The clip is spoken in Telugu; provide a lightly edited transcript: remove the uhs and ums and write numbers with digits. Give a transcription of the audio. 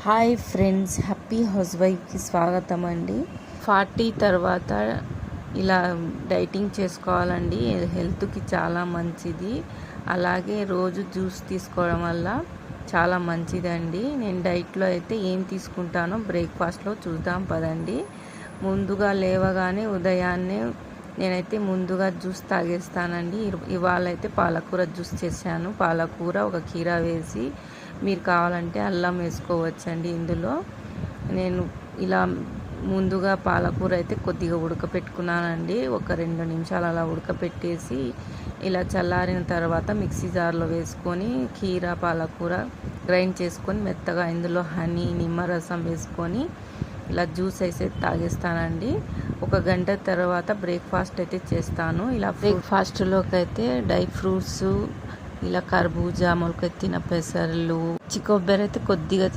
హాయ్ ఫ్రెండ్స్, హ్యాపీ హౌస్ వైఫ్కి స్వాగతం అండి. 40 తర్వాత ఇలా డైటింగ్ చేసుకోవాలండి. హెల్త్కి చాలా మంచిది. అలాగే రోజు జ్యూస్ తీసుకోవడం వల్ల చాలా మంచిదండి. నేను డైట్లో అయితే ఏం తీసుకుంటానో బ్రేక్ఫాస్ట్లో చూద్దాం పదండి. ముందుగా లేవగానే ఉదయాన్నే నేనైతే ముందుగా జ్యూస్ తాగేస్తానండి. ఇవాళ అయితే పాలకూర జ్యూస్ చేశాను. పాలకూర ఒక కీరా వేసి, మీరు కావాలంటే అల్లం వేసుకోవచ్చండి. ఇందులో నేను ఇలా ముందుగా పాలకూర అయితే కొద్దిగా ఉడకపెట్టుకున్నానండి. ఒక 2 నిమిషాలు అలా ఉడకపెట్టేసి ఇలా చల్లారిన తర్వాత మిక్సీ జార్లో వేసుకొని కీరా పాలకూర గ్రైండ్ చేసుకొని మెత్తగా ఇందులో హనీ నిమ్మరసం వేసుకొని ఇలా జ్యూస్ అయితే తాగేస్తానండి. ఒక గంట తర్వాత బ్రేక్ఫాస్ట్ అయితే చేస్తాను. ఇలా బ్రేక్ఫాస్ట్లోకి అయితే డ్రై ఫ్రూట్స్, ఇలా కర్బూజా, మొలకెత్తిన పెసర్లు, కొబ్బరి అయితే కొద్దిగా